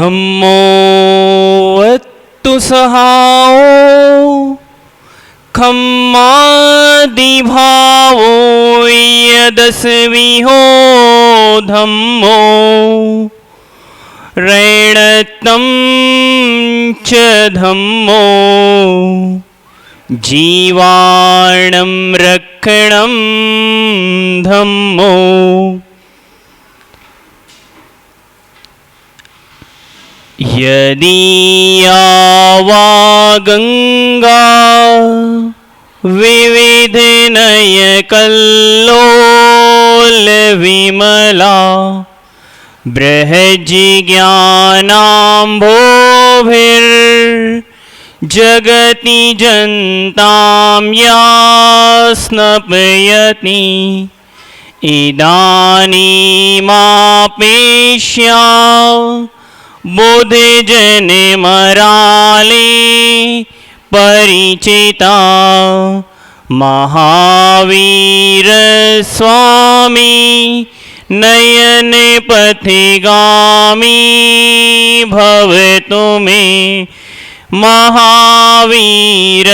धम्मो वत्तु सहाओ खम्मादिभावो यदस्विहो धम्मो ऋणतं च धम्मो जीवाणं रक्षणं धम्मो। यदीयावा गंगा विविधनयकल्लोल विमला बृहज्जिज्ञानाम्भोभिर्जगति जन्तां या स्नपयति इदानीमापेक्ष्या बुद्धिजनमराले परिचिता महावीर स्वामी नयन पथिगामी भवतु मे। महावीर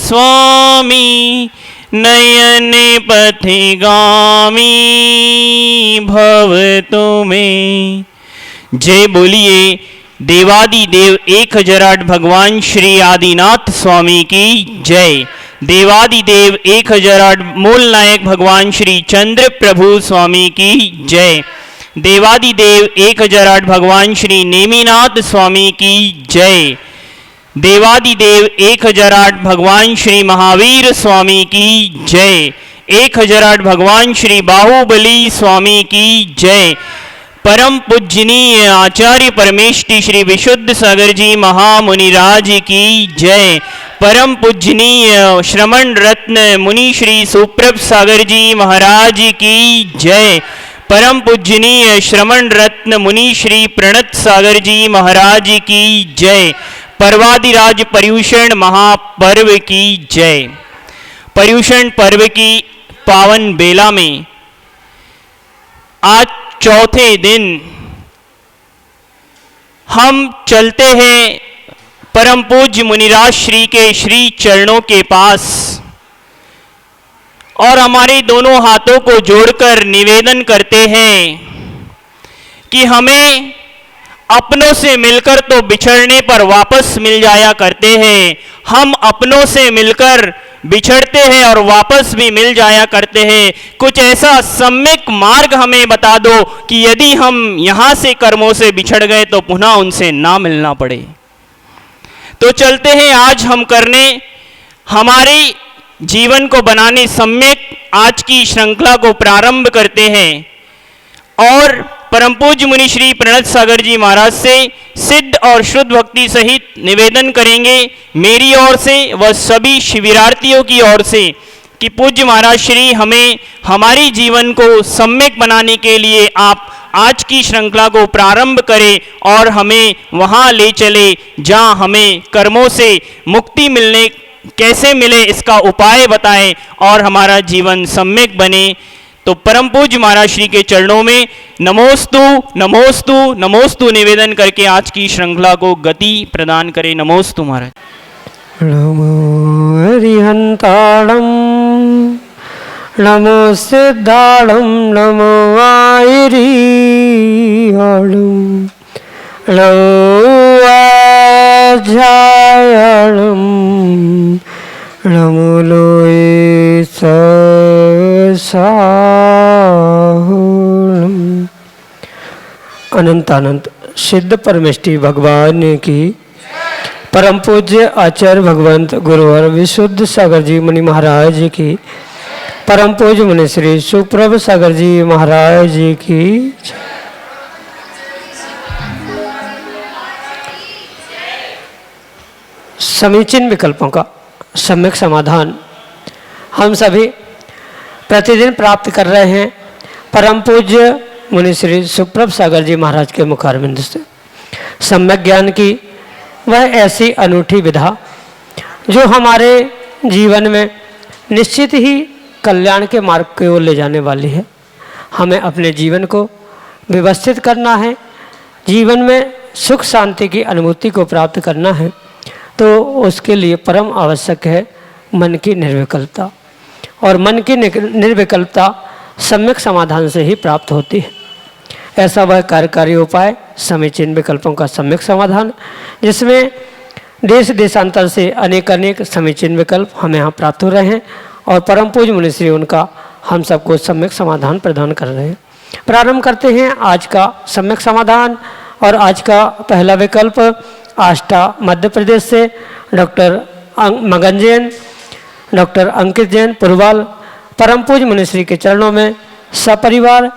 स्वामी नयन पथिगामी भवतु मे। जय बोलिए देवादिदेव 1008 भगवान श्री आदिनाथ स्वामी की जय। देवादिदेव 1008 मूल नायक भगवान श्री चंद्र प्रभु स्वामी की जय। देवादिदेव 1008 भगवान श्री नेमिनाथ स्वामी की जय। देवादिदेव 1008 भगवान श्री महावीर स्वामी की जय। 1008 भगवान श्री बाहुबली स्वामी की जय। परम पूजनीय आचार्य परमेष्टि श्री विशुद्ध सागर जी महामुनिराज की जय। परम पूजनीय श्रमण रत्न मुनि श्री सुप्रभ सागर जी महाराज की जय। परम पूजनीय श्रमण रत्न मुनि श्री प्रणत सागर जी महाराज की जय। पर्वादिराज पर्यूषण महापर्व की जय। पर्यूषण पर्व की पावन बेला में आज चौथे दिन हम चलते हैं परम पूज्य मुनिराज श्री के श्री चरणों के पास और हमारे दोनों हाथों को जोड़कर निवेदन करते हैं कि हमें अपनों से मिलकर तो बिछड़ने पर वापस मिल जाया करते हैं, हम अपनों से मिलकर बिछड़ते हैं और वापस भी मिल जाया करते हैं। कुछ ऐसा सम्यक मार्ग हमें बता दो कि यदि हम यहाँ से कर्मों से बिछड़ गए तो पुनः उनसे ना मिलना पड़े। तो चलते हैं आज हम करने हमारे जीवन को बनाने सम्यक आज की श्रृंखला को प्रारंभ करते हैं और परम पूज्य मुनि श्री प्रणत सागर जी महाराज से सिद्ध और शुद्ध भक्ति सहित निवेदन करेंगे मेरी ओर से व सभी शिविरार्थियों की ओर से कि पूज्य महाराज श्री हमें हमारी जीवन को सम्यक बनाने के लिए आप आज की श्रृंखला को प्रारंभ करें और हमें वहाँ ले चले जहाँ हमें कर्मों से मुक्ति मिलने कैसे मिले इसका उपाय बताएं और हमारा जीवन सम्यक बने। तो परम पूज्य महाराज श्री के चरणों में नमोस्तु नमोस्तु नमोस्तु निवेदन करके आज की श्रृंखला को गति प्रदान करें। नमोस्तु महाराज। नमो हरिहंताणं नमो सिद्धाणं नमो आयरिहाणं नमो आध्यायणं नमो लोये अनंत अनंत सिद्ध परमेष्टि भगवान की परम पूज्य आचार्य भगवंत गुरुवर विशुद्ध सागर जी मुनि महाराज की परम पूज्य मुनि श्री सुप्रभ सागर जी महाराज की समीचीन विकल्पों का सम्यक समाधान हम सभी प्रतिदिन प्राप्त कर रहे हैं परम पूज्य मुनि श्री सुप्रभ सागर जी महाराज के मुखारविंद से। सम्यक ज्ञान की वह ऐसी अनूठी विधा जो हमारे जीवन में निश्चित ही कल्याण के मार्ग की ओर ले जाने वाली है। हमें अपने जीवन को व्यवस्थित करना है, जीवन में सुख शांति की अनुभूति को प्राप्त करना है तो उसके लिए परम आवश्यक है मन की निर्विकल्पता। और मन की निर्विकल्पता सम्यक समाधान से ही प्राप्त होती है। ऐसा वह कार्यकारी उपाय समीचीन विकल्पों का सम्यक समाधान, जिसमें देश देशांतर से अनेक समीचीन विकल्प हमें यहाँ प्राप्त हो रहे हैं और परम पूज्य मुनिश्री उनका हम सबको सम्यक समाधान प्रदान कर रहे हैं। प्रारंभ करते हैं आज का सम्यक समाधान। और आज का पहला विकल्प आष्टा मध्य प्रदेश से डॉक्टर मगन जैन, डॉक्टर अंकित जैन पुरवाल परम पूज्य मुनिश्री के चरणों में सपरिवार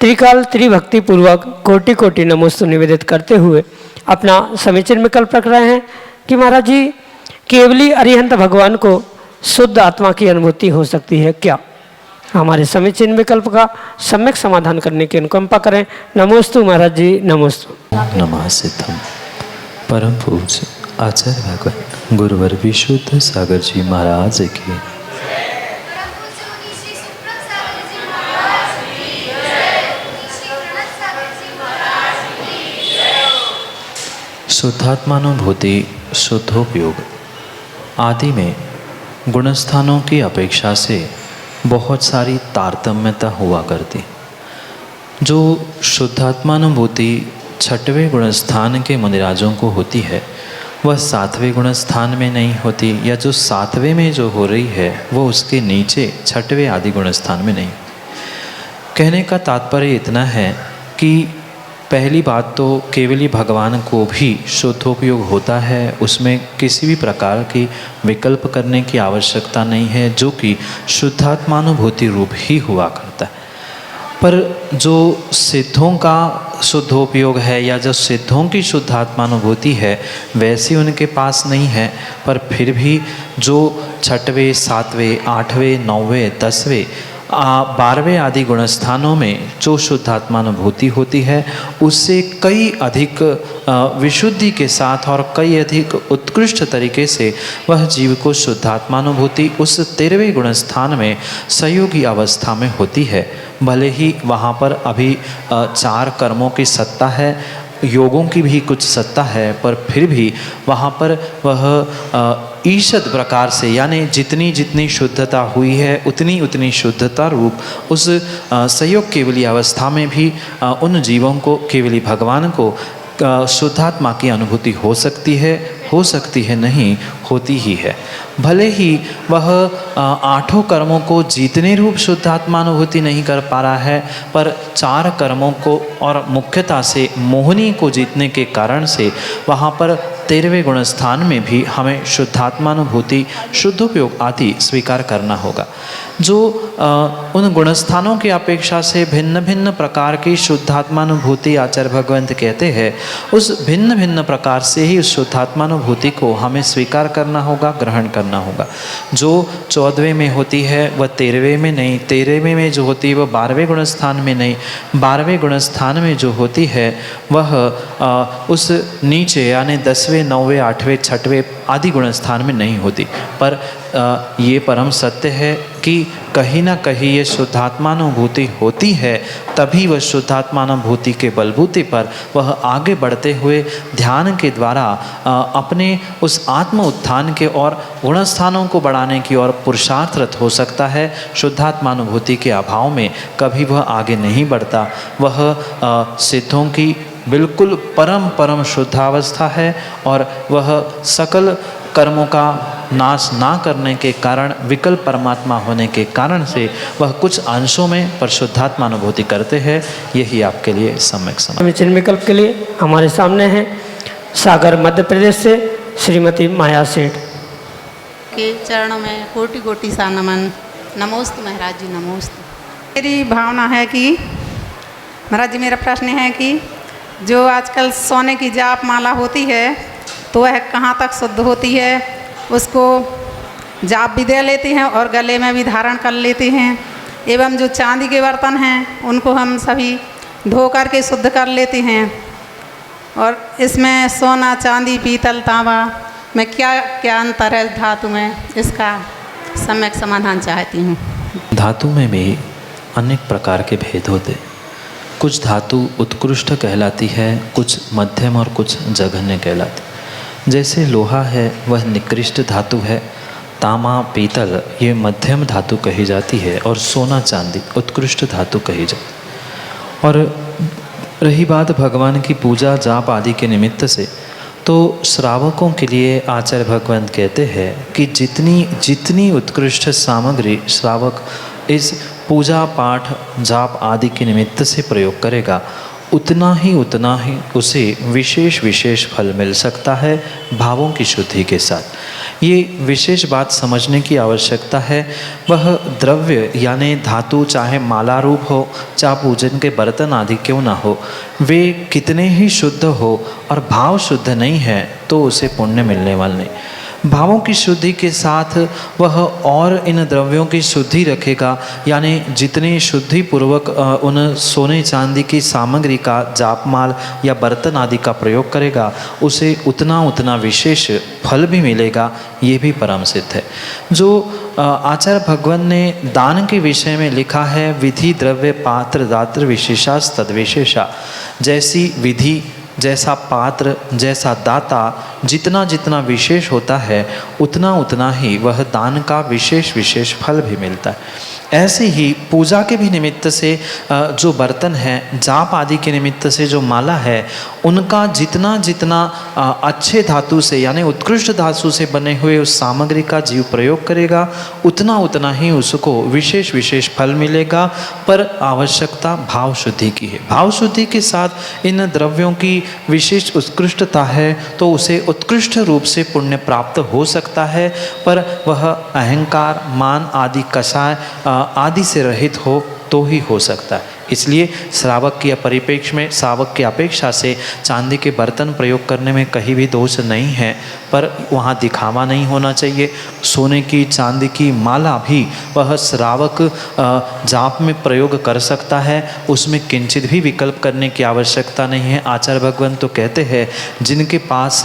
त्रिकाल त्रिभक्ति पूर्वक कोटि कोटि नमोस्तु निवेदित करते हुए अपना समीचीन विकल्प रख रहे हैं कि महाराज जी केवली अरिहंत भगवान को शुद्ध आत्मा की अनुभूति हो सकती है क्या? हमारे समीचीन विकल्प का सम्यक समाधान करने की अनुकंपा करें। नमोस्तु महाराज जी, नमोस्तु। नमस्ते। परम पूज्य आचार्य भगवान गुरुवर विशुद्ध सागर जी महाराज की शुद्धात्मानुभूति शुद्धोपयोग आदि में गुणस्थानों की अपेक्षा से बहुत सारी तारतम्यता हुआ करती। जो शुद्धात्मानुभूति छठवें गुणस्थान के मुनिराजों को होती है वह सातवें गुणस्थान में नहीं होती, या जो सातवें में जो हो रही है वो उसके नीचे छठवें आदि गुणस्थान में नहीं। कहने का तात्पर्य इतना है कि पहली बात तो केवली भगवान को भी शुद्धोपयोग होता है, उसमें किसी भी प्रकार की विकल्प करने की आवश्यकता नहीं है, जो कि शुद्धात्मानुभूति रूप ही हुआ करता है। पर जो सिद्धों का शुद्धोपयोग है या जो सिद्धों की शुद्धात्मानुभूति है वैसी उनके पास नहीं है, पर फिर भी जो छठवें सातवें आठवें नौवें 10वें 12वें आदि गुणस्थानों में जो शुद्धात्मानुभूति होती है उससे कई अधिक विशुद्धि के साथ और कई अधिक उत्कृष्ट तरीके से वह जीव को शुद्धात्मानुभूति उस 13वें गुणस्थान में संयोगी अवस्था में होती है। भले ही वहाँ पर अभी 4 कर्मों की सत्ता है, योगों की भी कुछ सत्ता है, पर फिर भी वहाँ पर वह ईषद प्रकार से यानी जितनी जितनी शुद्धता हुई है उतनी उतनी शुद्धता रूप उस संयोग केवली अवस्था में भी उन जीवों को केवली भगवान को शुद्धात्मा की अनुभूति हो सकती है नहीं होती ही है। भले ही वह 8 कर्मों को जीतने रूप शुद्धात्मानुभूति नहीं कर पा रहा है, पर 4 कर्मों को और मुख्यतः से मोहिनी को जीतने के कारण से वहाँ पर 13वें गुणस्थान में भी हमें शुद्धात्मानुभूति शुद्धोपयोग आदि स्वीकार करना होगा। जो उन गुणस्थानों की अपेक्षा से भिन्न भिन्न प्रकार की शुद्धात्मानुभूति आचार्य भगवंत कहते हैं, उस भिन्न भिन्न प्रकार से ही उस शुद्धात्मानुभूति को हमें स्वीकार करना होगा, ग्रहण करना होगा। जो 14वें में होती है वह 13वें में नहीं, 13वें में जो होती है वह 12वें गुणस्थान में नहीं, 12वें गुणस्थान में जो होती है वह उस नीचे यानी 10वें 9वें 8वें 6वें आदि गुणस्थान में नहीं होती। पर ये परम सत्य है कि कहीं ना कहीं ये शुद्धात्मानुभूति होती है, तभी वह शुद्धात्मानुभूति के बलबूते पर वह आगे बढ़ते हुए ध्यान के द्वारा अपने उस आत्म उत्थान के और गुणस्थानों को बढ़ाने की ओर पुरुषार्थरत हो सकता है। शुद्धात्मानुभूति के अभाव में कभी वह आगे नहीं बढ़ता। वह सिद्धों की बिल्कुल परम शुद्धावस्था है और वह सकल कर्मों का नाश ना करने के कारण विकल्प परमात्मा होने के कारण से वह कुछ अंशों में पर शुद्धात्मानुभूति करते हैं। यही आपके लिए सम्यक समीचीन विकल्प के लिए हमारे सामने हैं सागर मध्य प्रदेश से श्रीमती माया सेठ के चरणों में कोटि कोटि सा नमन। नमोस्तु महाराज जी, नमोस्तु। मेरी भावना है कि महाराज जी, मेरा प्रश्न है कि जो आजकल सोने की जाप माला होती है तो वह कहाँ तक शुद्ध होती है? उसको जाप भी दे लेते हैं और गले में भी धारण कर लेते हैं, एवं जो चांदी के बर्तन हैं उनको हम सभी धो करके शुद्ध कर लेते हैं, और इसमें सोना चांदी पीतल तांबा में क्या क्या अंतर है धातु में? इसका सम्यक समाधान चाहती हूँ। धातु में भी अनेक प्रकार के भेद होते। कुछ धातु उत्कृष्ट कहलाती है, कुछ मध्यम और कुछ जघन्य कहलाती। जैसे लोहा है वह निकृष्ट धातु है, तांबा पीतल ये मध्यम धातु कही जाती है और सोना चांदी उत्कृष्ट धातु कही जाती। और रही बात भगवान की पूजा जाप आदि के निमित्त से, तो श्रावकों के लिए आचार्य भगवंत कहते हैं कि जितनी उत्कृष्ट सामग्री श्रावक इस पूजा पाठ जाप आदि के निमित्त से प्रयोग करेगा, उतना ही उसे विशेष फल मिल सकता है भावों की शुद्धि के साथ। ये विशेष बात समझने की आवश्यकता है। वह द्रव्य यानी धातु चाहे माला रूप हो, चाहे पूजन के बर्तन आदि क्यों ना हो, वे कितने ही शुद्ध हो और भाव शुद्ध नहीं है तो उसे पुण्य मिलने वाला नहीं। भावों की शुद्धि के साथ वह और इन द्रव्यों की शुद्धि रखेगा, यानी जितनी शुद्धि पूर्वक उन सोने चांदी की सामग्री का जापमाल या बर्तन आदि का प्रयोग करेगा, उसे उतना विशेष फल भी मिलेगा। ये भी परम सिद्ध है। जो आचार्य भगवान ने दान के विषय में लिखा है, विधि द्रव्य पात्र दात्र विशेषास तद्विशेषा, जैसी विधि जैसा पात्र जैसा दाता जितना विशेष होता है उतना ही वह दान का विशेष फल भी मिलता है। ऐसे ही पूजा के भी निमित्त से जो बर्तन हैं, जाप आदि के निमित्त से जो माला है, उनका जितना अच्छे धातु से यानी उत्कृष्ट धातु से बने हुए उस सामग्री का जीव प्रयोग करेगा, उतना ही उसको विशेष फल मिलेगा। पर आवश्यकता भाव शुद्धि की है। भाव शुद्धि के साथ इन द्रव्यों की विशेष उत्कृष्टता है तो उसे उत्कृष्ट रूप से पुण्य प्राप्त हो सकता है, पर वह अहंकार मान आदि कषाय आदि से रहित हो तो ही हो सकता है। इसलिए श्रावक की परिप्रेक्ष्य में श्रावक की अपेक्षा से चांदी के बर्तन प्रयोग करने में कहीं भी दोष नहीं है, पर वहाँ दिखावा नहीं होना चाहिए। सोने की चांदी की माला भी वह श्रावक जाप में प्रयोग कर सकता है, उसमें किंचित भी विकल्प करने की आवश्यकता नहीं है। आचार्य भगवान तो कहते हैं जिनके पास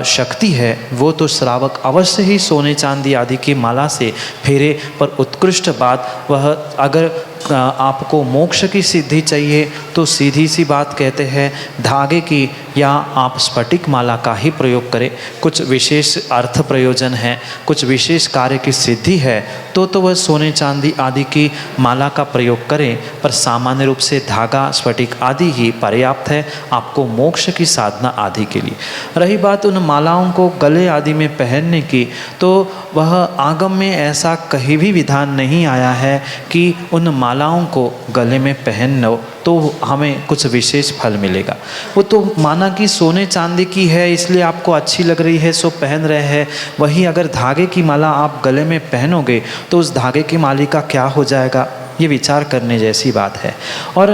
शक्ति है वो तो श्रावक अवश्य ही सोने चांदी आदि की माला से फेरे, पर उत्कृष्ट बात वह अगर आपको मोक्ष की सिद्धि चाहिए तो सीधी सी बात कहते हैं धागे की या आप स्फटिक माला का ही प्रयोग करें। कुछ विशेष अर्थ प्रयोजन है, कुछ विशेष कार्य की सिद्धि है तो वह सोने चांदी आदि की माला का प्रयोग करें, पर सामान्य रूप से धागा स्फटिक आदि ही पर्याप्त है आपको मोक्ष की साधना आदि के लिए। रही बात उन मालाओं को गले आदि में पहनने की, तो वह आगम में ऐसा कहीं भी विधान नहीं आया है कि उन मालाओं को गले में पहनो तो हमें कुछ विशेष फल मिलेगा। वो तो माना कि सोने चांदी की है इसलिए आपको अच्छी लग रही है सो पहन रहे हैं, वहीं अगर धागे की माला आप गले में पहनोगे तो उस धागे की माली का क्या हो जाएगा, ये विचार करने जैसी बात है। और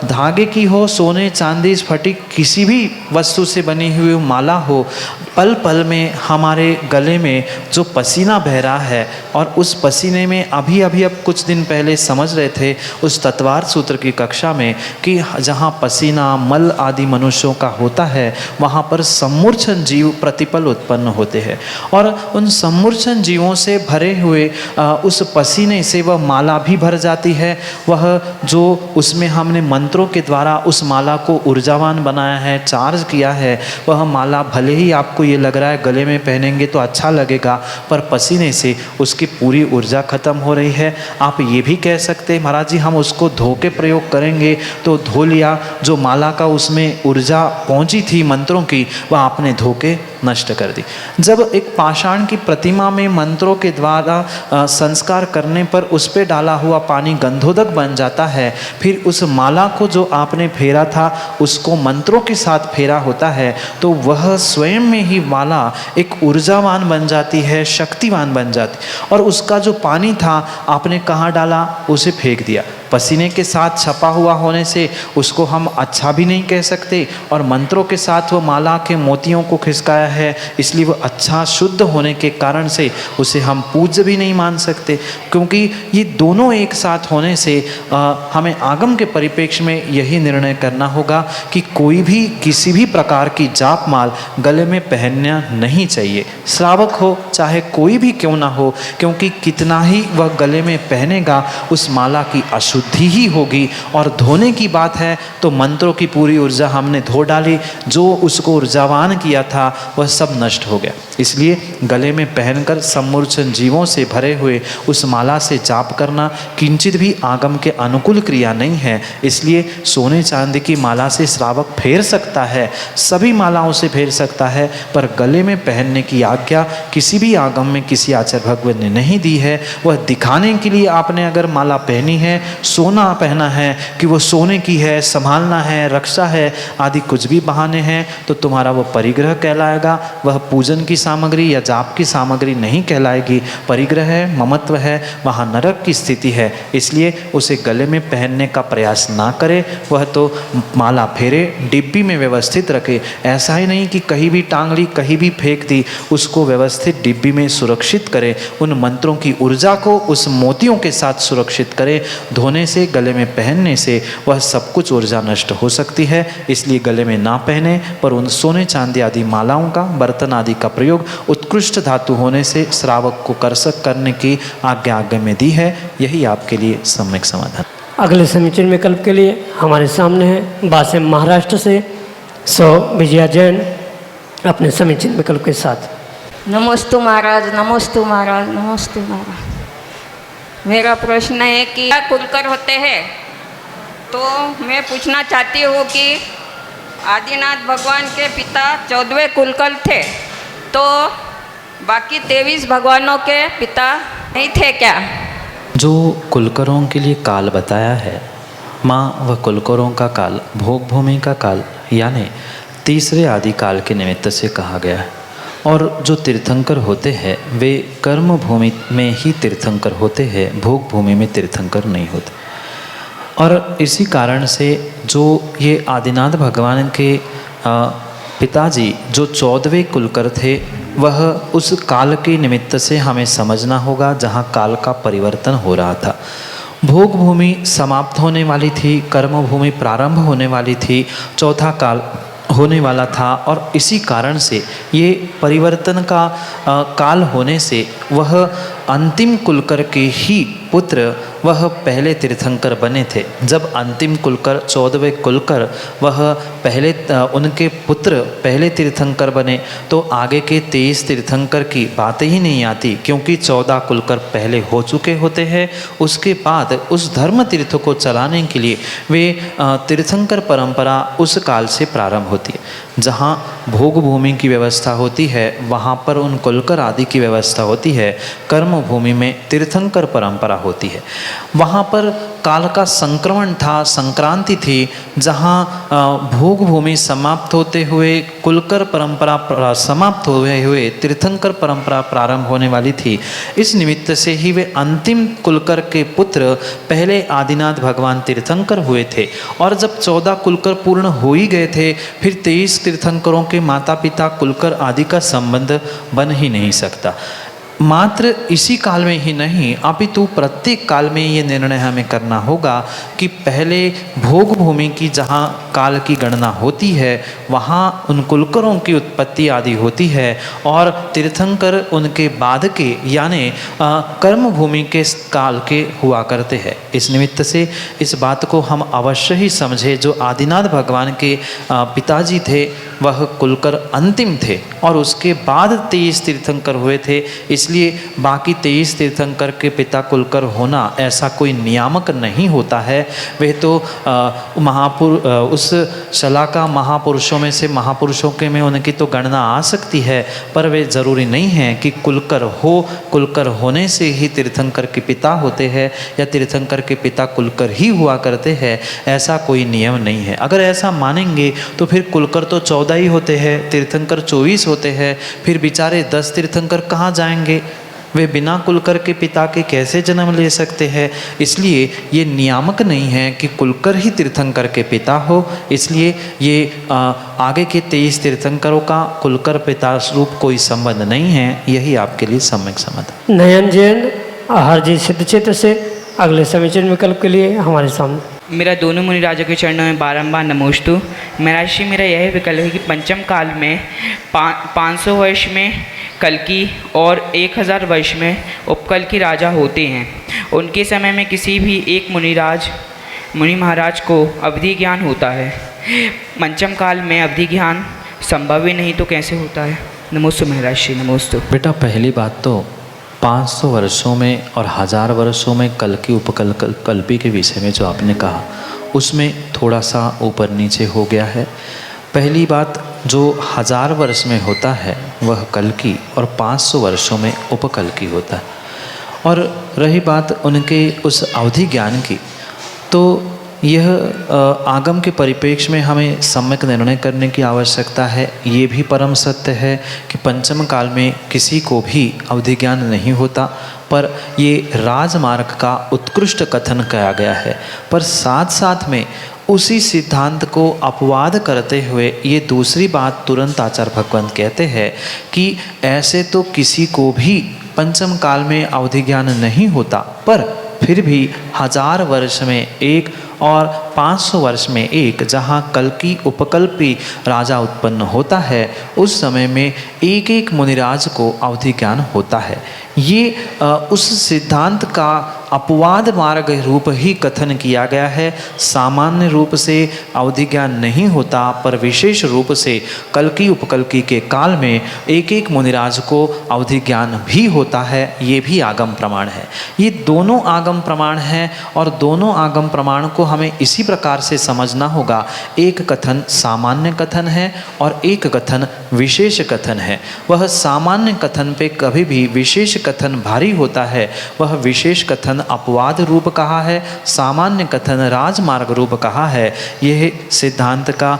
धागे की हो, सोने चांदी स्फटिक किसी भी वस्तु से बनी हुई माला हो, पल पल में हमारे गले में जो पसीना बह रहा है और उस पसीने में अभी अब कुछ दिन पहले समझ रहे थे उस तत्वार्थ सूत्र की कक्षा में कि जहाँ पसीना मल आदि मनुष्यों का होता है वहाँ पर सम्मूर्छन जीव प्रतिपल उत्पन्न होते हैं, और उन सम्मूर्छन जीवों से भरे हुए उस पसीने से वह माला भी भर जाती है। वह जो उसमें हमने मंत्रों के द्वारा उस माला को ऊर्जावान बनाया है, चार्ज किया है, वह माला भले ही आपको ये लग रहा है गले में पहनेंगे तो अच्छा लगेगा, पर पसीने से उसकी पूरी ऊर्जा खत्म हो रही है। आप ये भी कह सकते हैं महाराज जी हम उसको धो के प्रयोग करेंगे, तो धो लिया, जो माला का उसमें ऊर्जा पहुंची थी मंत्रों की वह आपने धो के नष्ट कर दी। जब एक पाषाण की प्रतिमा में मंत्रों के द्वारा संस्कार करने पर उस पर डाला हुआ पानी गंधोदक बन जाता है, फिर उस माला को जो आपने फेरा था उसको मंत्रों के साथ फेरा होता है, तो वह स्वयं में ही माला एक ऊर्जावान बन जाती है, शक्तिवान बन जाती, और उसका जो पानी था आपने कहाँ डाला, उसे फेंक दिया। पसीने के साथ छपा हुआ होने से उसको हम अच्छा भी नहीं कह सकते, और मंत्रों के साथ वो माला के मोतियों को खिसकाया है इसलिए वो अच्छा शुद्ध होने के कारण से उसे हम पूज्य भी नहीं मान सकते, क्योंकि ये दोनों एक साथ होने से हमें आगम के परिप्रेक्ष्य में यही निर्णय करना होगा कि कोई भी किसी भी प्रकार की जाप माल गले में पहनना नहीं चाहिए, श्रावक हो चाहे कोई भी क्यों ना हो, क्योंकि कितना ही वह गले में पहनेगा उस माला की अशुद्धि शुद्धि ही होगी। और धोने की बात है तो मंत्रों की पूरी ऊर्जा हमने धो डाली, जो उसको ऊर्जावान किया था वह सब नष्ट हो गया। इसलिए गले में पहनकर सम्मूर्छन जीवों से भरे हुए उस माला से जाप करना किंचित भी आगम के अनुकूल क्रिया नहीं है। इसलिए सोने चांदी की माला से श्रावक फेर सकता है, सभी मालाओं से फेर सकता है, पर गले में पहनने की आज्ञा किसी भी आगम में किसी आचार्य भगवान ने नहीं दी है। वह दिखाने के लिए आपने अगर माला पहनी है, सोना पहना है कि वो सोने की है, संभालना है, रक्षा है आदि कुछ भी बहाने हैं, तो तुम्हारा वो परिग्रह कहलाएगा। वह पूजन की सामग्री या जाप की सामग्री नहीं कहलाएगी। परिग्रह है, ममत्व है, वहाँ नरक की स्थिति है। इसलिए उसे गले में पहनने का प्रयास ना करे। वह तो माला फेरे, डिब्बी में व्यवस्थित रखे। ऐसा ही नहीं कि कहीं भी टांग ली, कहीं भी फेंक दी, उसको व्यवस्थित डिब्बी में सुरक्षित करे। उन मंत्रों की ऊर्जा को उस मोतियों के साथ सुरक्षित करे। धोने से, गले में पहनने से वह सब कुछ ऊर्जा नष्ट हो सकती है। इसलिए गले में ना पहने, पर उन सोने चांदी आदि मालाओं का, बर्तन आदि का प्रयोग उत्कृष्ट धातु होने से श्रावक को करसक करने की आज्ञा में दी है। यही आपके लिए सम्यक समाधान। अगले समीचीन विकल्प के लिए हमारे सामने है बासिम महाराष्ट्र से सौ विजया जैन अपने समीचीन विकल्प के साथ। नमोस्तु महाराज, नमोस्तु महाराज, नमोस्तु महाराज। मेरा प्रश्न है कि क्या कुलकर होते हैं, तो मैं पूछना चाहती हूँ कि आदिनाथ भगवान के पिता 14वें कुलकर थे, तो बाकी 23 भगवानों के पिता नहीं थे क्या? जो कुलकरों के लिए काल बताया है माँ, वह कुलकरों का काल भोग भूमि का काल यानी तीसरे आदि काल के निमित्त से कहा गया है। और जो तीर्थंकर होते हैं वे कर्म भूमि में ही तीर्थंकर होते हैं, भोग भूमि में तीर्थंकर नहीं होते। और इसी कारण से जो ये आदिनाथ भगवान के पिताजी जो 14वें कुलकर थे, वह उस काल के निमित्त से हमें समझना होगा जहाँ काल का परिवर्तन हो रहा था। भोग भूमि समाप्त होने वाली थी, कर्म भूमि प्रारंभ होने वाली थी, चौथा काल होने वाला था। और इसी कारण से ये परिवर्तन का काल होने से वह अंतिम कुलकर के ही पुत्र वह पहले तीर्थंकर बने थे। जब अंतिम कुलकर 14वें कुलकर वह पहले उनके पुत्र पहले तीर्थंकर बने, तो आगे के 23 तीर्थंकर की बात ही नहीं आती, क्योंकि 14 कुलकर पहले हो चुके होते हैं। उसके बाद उस धर्म तीर्थ को चलाने के लिए वे तीर्थंकर परंपरा उस काल से प्रारंभ होती है। जहाँ भोग भूमि की व्यवस्था होती है वहाँ पर उन कुलकर आदि की व्यवस्था होती है। कर्म भूमि में तीर्थंकर परंपरा होती है। वहाँ पर काल का संक्रमण था, संक्रांति थी, जहाँ भोग भूमि समाप्त होते हुए कुलकर परंपरा समाप्त हुए तीर्थंकर परंपरा प्रारंभ होने वाली थी। इस निमित्त से ही वे अंतिम कुलकर के पुत्र पहले आदिनाथ भगवान तीर्थंकर हुए थे। और जब 14 कुलकर पूर्ण हो ही गए थे, फिर 23 तीर्थंकरों के माता पिता कुलकर आदि का संबंध बन ही नहीं सकता। मात्र इसी काल में ही नहीं, अपितु प्रत्येक काल में ये निर्णय हमें करना होगा कि पहले भोग भूमि की जहाँ काल की गणना होती है वहाँ उन कुलकरों की उत्पत्ति आदि होती है, और तीर्थंकर उनके बाद के यानी कर्म भूमि के काल के हुआ करते हैं। इस निमित्त से इस बात को हम अवश्य ही समझे। जो आदिनाथ भगवान के पिताजी थे वह कुलकर अंतिम थे, और उसके बाद 23 तीर्थंकर हुए थे। इसलिए बाकी 23 तीर्थंकर के पिता कुलकर होना ऐसा कोई नियामक नहीं होता है। वे तो उस शलाका महापुरुषों में से महापुरुषों के में उनकी तो गणना आ सकती है, पर वे ज़रूरी नहीं है कि कुलकर हो। कुलकर होने से ही तीर्थंकर के पिता होते हैं या तीर्थंकर के पिता कुलकर ही हुआ करते हैं, ऐसा कोई नियम नहीं है। अगर ऐसा मानेंगे तो फिर कुलकर तो 14 ही होते हैं, तीर्थंकर 24 होते हैं, फिर बेचारे 10 तीर्थंकर कहाँ जाएंगे? वे बिना कुलकर के पिता के कैसे जन्म ले सकते हैं? इसलिए ये नियामक नहीं है कि कुलकर ही तीर्थंकर के पिता हो। इसलिए ये आगे के 23 तीर्थंकरों का कुलकर पिता रूप कोई संबंध नहीं है। यही आपके लिए सम्यक समाधान। नयन जैन हरजी सिद्ध क्षेत्र से अगले समीचीन विकल्प के लिए हमारे सामने। मेरा दोनों मुनि राजा के चरणों में बारंबार नमोस्तु। मेरा यह विकल्प है कि पंचम काल में 500 वर्ष में कल्कि और 1000 वर्ष में उपकल्कि राजा होते हैं। उनके समय में किसी भी एक मुनि महाराज को अवधि ज्ञान होता है। पंचम काल में अवधि ज्ञान संभव ही नहीं तो कैसे होता है? नमोस्तु महाराज श्री, नमोस्तु। बेटा पहली बात तो 500 वर्षों में और 1000 वर्षों में कल्कि उपकल्पी के विषय में जो आपने कहा उसमें थोड़ा सा ऊपर नीचे हो गया है। पहली बात, जो 1000 वर्ष में होता है वह कल्कि और 500 वर्षों में उपकल्कि होता है। और रही बात उनके उस अवधि ज्ञान की, तो यह आगम के परिप्रेक्ष्य में हमें सम्यक निर्णय करने की आवश्यकता है। ये भी परम सत्य है कि पंचम काल में किसी को भी अवधि ज्ञान नहीं होता, पर ये राजमार्ग का उत्कृष्ट कथन किया गया है। पर साथ साथ में उसी सिद्धांत को अपवाद करते हुए ये दूसरी बात तुरंत आचार्य भगवंत कहते हैं कि ऐसे तो किसी को भी पंचम काल में अवधि ज्ञान नहीं होता, पर फिर भी 1000 वर्ष में एक और 500 वर्ष में एक, जहाँ कल्कि उपकल्पी राजा उत्पन्न होता है, उस समय में एक एक मुनिराज को अवधि ज्ञान होता है। ये उस सिद्धांत का अपवाद मार्ग रूप ही कथन किया गया है। सामान्य रूप से अवधि ज्ञान नहीं होता, पर विशेष रूप से कल्कि उपकल्कि के काल में एक एक मुनिराज को अवधि ज्ञान भी होता है। ये भी आगम प्रमाण है। ये दोनों आगम प्रमाण हैं और दोनों आगम प्रमाण को हमें इसी प्रकार से समझना होगा। एक कथन सामान्य कथन है और एक कथन विशेष कथन है। वह सामान्य कथन पे कभी भी विशेष कथन भारी होता है, वह विशेष कथन अपवाद रूप कहा है, सामान्य कथन राजमार्ग रूप कहा है। यह सिद्धांत का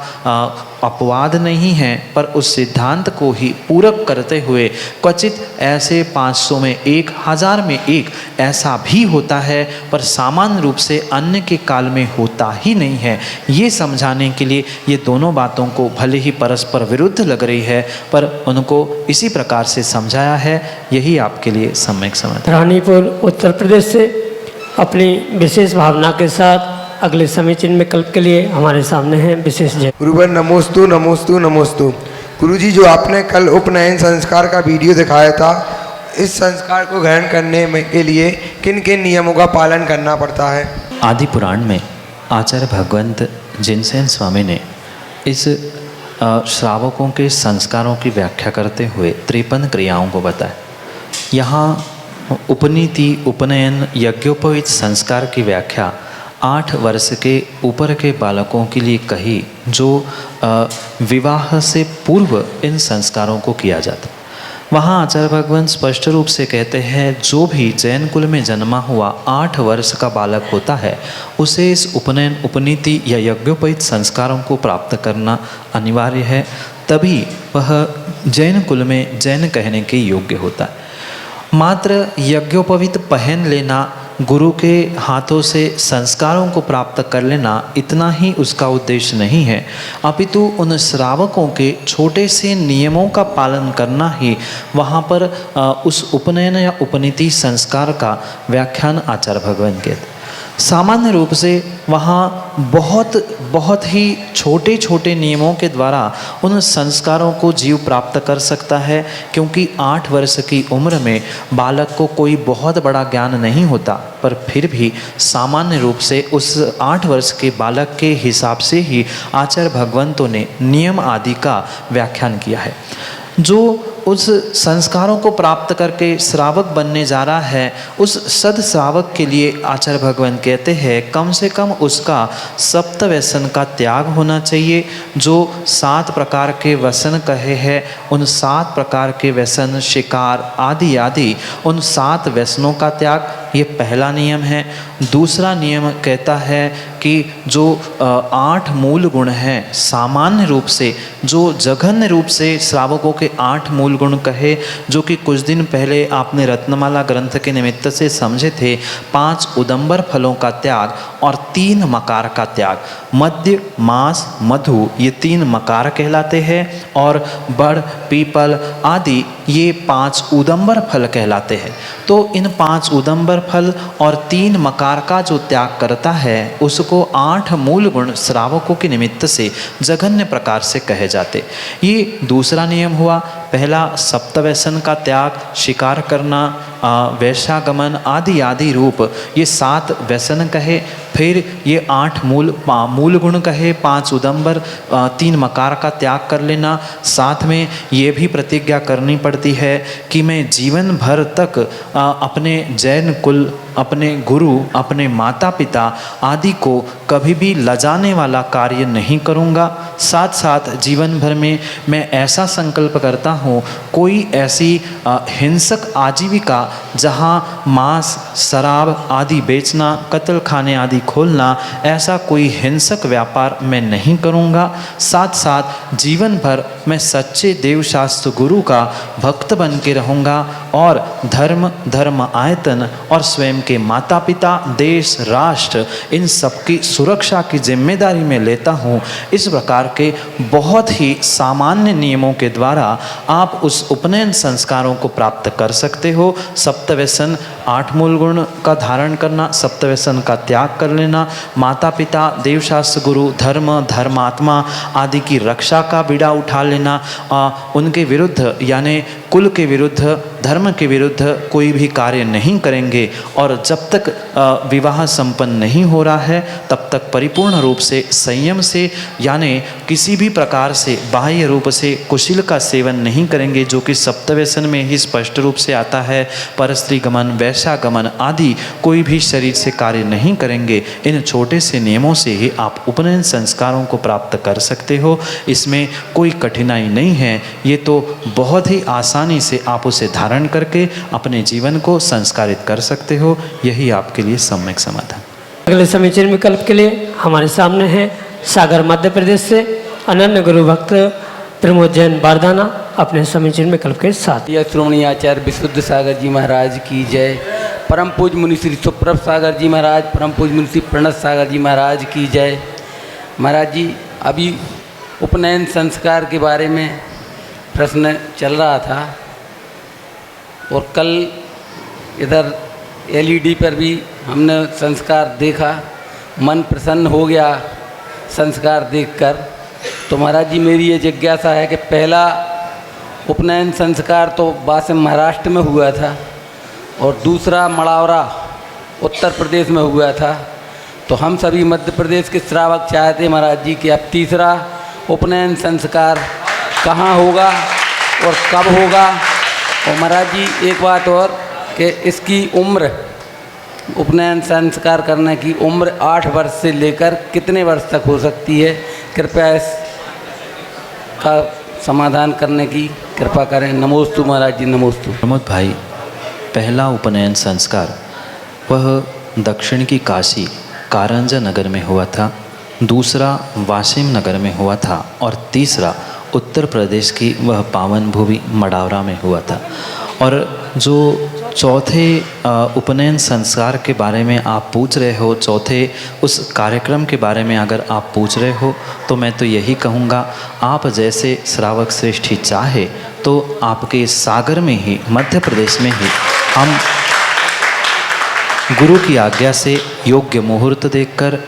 अपवाद नहीं है, पर उस सिद्धांत को ही पूरक करते हुए क्वचित ऐसे 500 में एक, 1000 में एक ऐसा भी होता है, पर सामान्य रूप से अन्य के काल में होता ही नहीं है। ये समझाने के लिए ये दोनों बातों को भले ही परस्पर विरुद्ध लग रही है, पर उनको इसी प्रकार से समझाया है। यही आपके लिए सम्यक समझ। रानीपुर उत्तर प्रदेश से अपनी विशेष भावना के साथ अगले समीचीन विकल्प के लिए हमारे सामने हैं विशेष जय। गुरुवर नमोस्तु नमोस्तु नमोस्तु। गुरुजी, जो आपने कल उपनयन संस्कार का वीडियो दिखाया था, इस संस्कार को ग्रहण करने के लिए किन किन नियमों का पालन करना पड़ता है? आदि पुराण में आचार्य भगवंत जिनसेन स्वामी ने इस श्रावकों के संस्कारों की व्याख्या करते हुए 53 क्रियाओं को बताया। यहाँ उपनीति, उपनयन, यज्ञोपवीत संस्कार की व्याख्या 8 वर्ष के ऊपर के बालकों के लिए कही, जो विवाह से पूर्व इन संस्कारों को किया जाता। वहाँ आचार्य भगवंत स्पष्ट रूप से कहते हैं, जो भी जैन कुल में जन्मा हुआ 8 वर्ष का बालक होता है, उसे इस उपनयन, उपनीति या यज्ञोपवीत संस्कारों को प्राप्त करना अनिवार्य है, तभी वह जैन कुल में जैन कहने के योग्य होता है। मात्र यज्ञोपवीत पहन लेना, गुरु के हाथों से संस्कारों को प्राप्त कर लेना, इतना ही उसका उद्देश्य नहीं है, अपितु उन श्रावकों के छोटे से नियमों का पालन करना ही वहाँ पर उस उपनयन या उपनीति संस्कार का व्याख्यान आचार्य भगवंत कहते। सामान्य रूप से वहाँ बहुत ही छोटे छोटे नियमों के द्वारा उन संस्कारों को जीव प्राप्त कर सकता है, क्योंकि 8 वर्ष की उम्र में बालक को कोई बहुत बड़ा ज्ञान नहीं होता, पर फिर भी सामान्य रूप से उस 8 वर्ष के बालक के हिसाब से ही आचार्य भगवंतों ने नियम आदि का व्याख्यान किया है। जो उस संस्कारों को प्राप्त करके श्रावक बनने जा रहा है, उस सद श्रावक के लिए आचार्य भगवंत कहते हैं कम से कम उसका 7 व्यसन का त्याग होना चाहिए। जो 7 प्रकार के व्यसन कहे हैं, उन 7 प्रकार के व्यसन, शिकार आदि आदि, उन 7 व्यसनों का त्याग, ये पहला नियम है। दूसरा नियम कहता है कि जो 8 मूल गुण हैं, सामान्य रूप से जो जघन्य रूप से श्रावकों के 8 मूल गुण कहे, जो कि कुछ दिन पहले आपने रत्नमाला ग्रंथ के निमित्त से समझे थे, 5 उदंबर फलों का त्याग और 3 मकार का त्याग। मध्य, मास, मधु ये 3 मकार कहलाते हैं और बड़, पीपल आदि ये 5 उदंबर फल कहलाते हैं। तो इन 5 उदंबर फल और 3 मकार का जो त्याग करता है उसको 8 मूल गुण श्रावकों के निमित्त से जघन्य प्रकार से कहे जाते। ये दूसरा नियम हुआ। पहला सप्तव्यसन का त्याग, शिकार करना, वैश्यागमन आदि आदि रूप ये 7 व्यसन कहे। फिर ये 8 मूल गुण कहे, 5 उदंबर, 3 मकार का त्याग कर लेना। साथ में ये भी प्रतिज्ञा करनी पड़ती है कि मैं जीवन भर तक अपने जैन कुल, अपने गुरु, अपने माता पिता आदि को कभी भी लजाने वाला कार्य नहीं करूँगा। साथ साथ जीवन भर में मैं ऐसा संकल्प करता हूँ, कोई ऐसी हिंसक आजीविका जहाँ मांस, शराब आदि बेचना, कत्ल खाने आदि खोलना, ऐसा कोई हिंसक व्यापार मैं नहीं करूँगा। साथ साथ जीवन भर मैं सच्चे देवशास्त्र गुरु का भक्त बन के रहूँगा और धर्म आयतन और स्वयं के माता पिता, देश, राष्ट्र इन सबकी सुरक्षा की जिम्मेदारी मैं लेता हूँ। इस प्रकार के बहुत ही सामान्य नियमों के द्वारा आप उस उपनयन संस्कारों को प्राप्त कर सकते हो। सप्तव्यसन 8 मूल गुण का धारण करना, सप्तव्यसन का त्याग कर लेना, माता पिता, देवशास्त्र गुरु, धर्मात्मा आदि की रक्षा का बीड़ा उठा लेना, उनके विरुद्ध यानी कुल के विरुद्ध, धर्म के विरुद्ध कोई भी कार्य नहीं करेंगे और जब तक विवाह संपन्न नहीं हो रहा है तब तक परिपूर्ण रूप से संयम से यानी किसी भी प्रकार से बाह्य रूप से कुशील का सेवन नहीं करेंगे, जो कि सप्तव्यसन में ही स्पष्ट रूप से आता है। परस्त्री गमन, वैश्यागमन आदि कोई भी शरीर से कार्य नहीं करेंगे। इन छोटे से नियमों से ही आप उपनयन संस्कारों को प्राप्त कर सकते हो। इसमें कोई कठिनाई नहीं है। ये तो बहुत ही आसानी से आप उसे धारण करके अपने जीवन को संस्कारित कर सकते हो। यही आपके लिए सम्यक समाधान। अगले समीचीन विकल्प के लिए हमारे सामने है सागर मध्य प्रदेश से अनन्य गुरु भक्त प्रमोद जैन बारदाना अपने समीचीन विकल्प के साथ। यह श्रोमणी आचार्य विशुद्ध सागर जी महाराज की जय। परम पूज्य मुनि श्री सुप्रभ सागर जी महाराज, परम पूज्य मुनि श्री प्रणत सागर जी महाराज की जय। महाराज जी, अभी उपनयन संस्कार के बारे में प्रश्न चल रहा था और कल इधर LED पर भी हमने संस्कार देखा, मन प्रसन्न हो गया संस्कार देखकर। तो महाराज जी, मेरी ये जिज्ञासा है कि पहला उपनयन संस्कार तो वासिम महाराष्ट्र में हुआ था और दूसरा मड़ावरा उत्तर प्रदेश में हुआ था। तो हम सभी मध्य प्रदेश के श्रावक चाहते महाराज जी कि अब तीसरा उपनयन संस्कार कहाँ होगा और कब होगा। और महाराज जी, एक बात और कि इसकी उम्र, उपनयन संस्कार करने की उम्र 8 वर्ष से लेकर कितने वर्ष तक हो सकती है? कृपया इसका समाधान करने की कृपा करें। नमोस्तु महाराज जी, नमोस्तु। प्रमोद भाई, पहला उपनयन संस्कार वह दक्षिण की काशी कारंजा नगर में हुआ था, दूसरा वाशिम नगर में हुआ था और तीसरा उत्तर प्रदेश की वह पावन भूमि मड़ावरा में हुआ था। और जो चौथे उपनयन संस्कार के बारे में आप पूछ रहे हो, चौथे उस कार्यक्रम के बारे में अगर आप पूछ रहे हो, तो मैं तो यही कहूँगा, आप जैसे श्रावक श्रेष्ठी चाहे तो आपके सागर में ही, मध्य प्रदेश में ही हम गुरु की आज्ञा से योग्य मुहूर्त देखकर,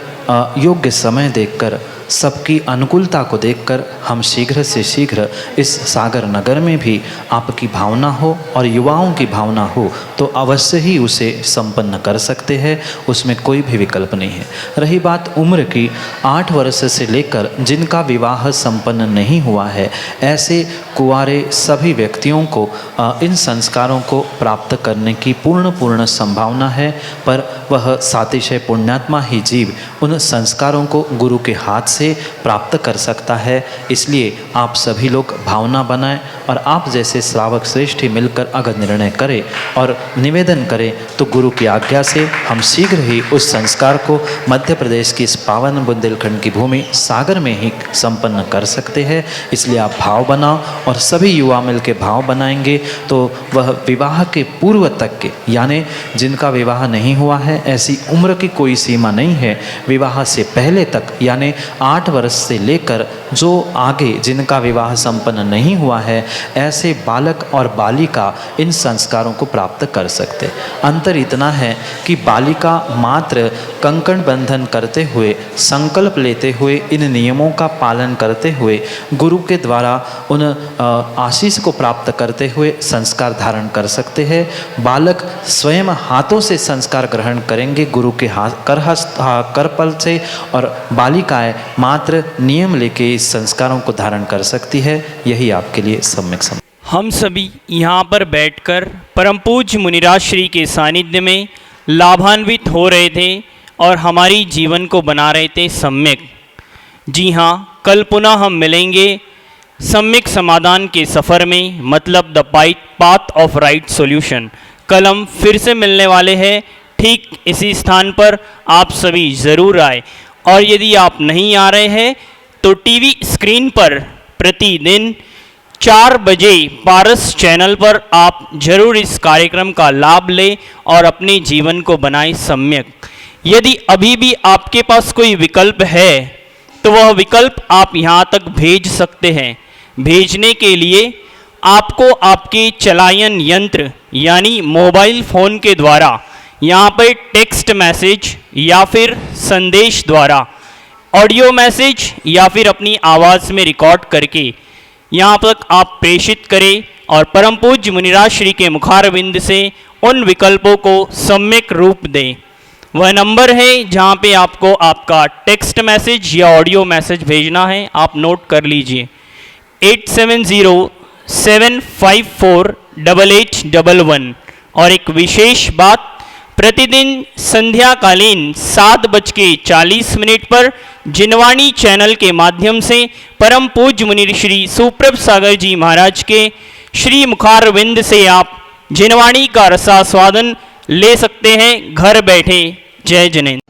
योग्य समय देखकर, सबकी अनुकूलता को देखकर हम शीघ्र से शीघ्र इस सागर नगर में भी आपकी भावना हो और युवाओं की भावना हो तो अवश्य ही उसे संपन्न कर सकते हैं। उसमें कोई भी विकल्प नहीं है। रही बात उम्र की, 8 वर्ष से लेकर जिनका विवाह संपन्न नहीं हुआ है, ऐसे कुंवारे सभी व्यक्तियों को इन संस्कारों को प्राप्त करने की पूर्ण संभावना है। पर वह सातिशय पुण्यात्मा ही जीव उन संस्कारों को गुरु के हाथ से से प्राप्त कर सकता है। इसलिए आप सभी लोग भावना बनाएं और आप जैसे श्रावक श्रेष्ठ ही मिलकर अगर निर्णय करें और निवेदन करें तो गुरु की आज्ञा से हम शीघ्र ही उस संस्कार को मध्य प्रदेश की इस पावन बुंदेलखंड की भूमि सागर में ही संपन्न कर सकते हैं। इसलिए आप भाव बनाओ और सभी युवा मिलकर भाव बनाएंगे तो वह विवाह के पूर्व तक के, यानी जिनका विवाह नहीं हुआ है, ऐसी उम्र की कोई सीमा नहीं है, विवाह से पहले तक यानी 8 वर्ष से लेकर जो आगे जिनका विवाह संपन्न नहीं हुआ है, ऐसे बालक और बालिका इन संस्कारों को प्राप्त कर सकते। अंतर इतना है कि बालिका मात्र कंकण बंधन करते हुए, संकल्प लेते हुए, इन नियमों का पालन करते हुए, गुरु के द्वारा उन आशीष को प्राप्त करते हुए संस्कार धारण कर सकते हैं। बालक स्वयं हाथों से संस्कार ग्रहण करेंगे गुरु के करपल से, और बालिकाएं मात्र नियम लेके इस संस्कारों को धारण कर सकती है। यही आपके लिए सम्यक समझ। हम सभी यहाँ पर बैठकर परम पूज्य मुनिराज श्री के सानिध्य में लाभान्वित हो रहे थे और हमारी जीवन को बना रहे थे सम्यक। जी हाँ, कल पुनः हम मिलेंगे सम्यक समाधान के सफ़र में, मतलब the path of right solution. कल हम फिर से मिलने वाले हैं ठीक इसी स्थान पर। आप सभी ज़रूर आए, और यदि आप नहीं आ रहे हैं तो टीवी स्क्रीन पर प्रतिदिन 4 बजे पारस चैनल पर आप जरूर इस कार्यक्रम का लाभ लें और अपने जीवन को बनाएं सम्यक। यदि अभी भी आपके पास कोई विकल्प है तो वह विकल्प आप यहाँ तक भेज सकते हैं। भेजने के लिए आपको आपके चलायन यंत्र यानी मोबाइल फ़ोन के द्वारा यहाँ पर टेक्स्ट मैसेज या फिर संदेश द्वारा ऑडियो मैसेज या फिर अपनी आवाज़ में रिकॉर्ड करके यहाँ तक आप प्रेषित करें और परम पूज्य मुनिराज श्री के मुखारविंद से उन विकल्पों को सम्यक रूप दें। वह नंबर है जहाँ पे आपको आपका टेक्स्ट मैसेज या ऑडियो मैसेज भेजना है, आप नोट कर लीजिए 8707548811। और एक विशेष बात, प्रतिदिन संध्याकालीन 7:40 पर जिनवाणी चैनल के माध्यम से परम पूज्य मुनि श्री सुप्रभ सागर जी महाराज के श्री मुखारविंद से आप जिनवाणी का रसास्वादन ले सकते हैं घर बैठे। जय जिनेंद्र।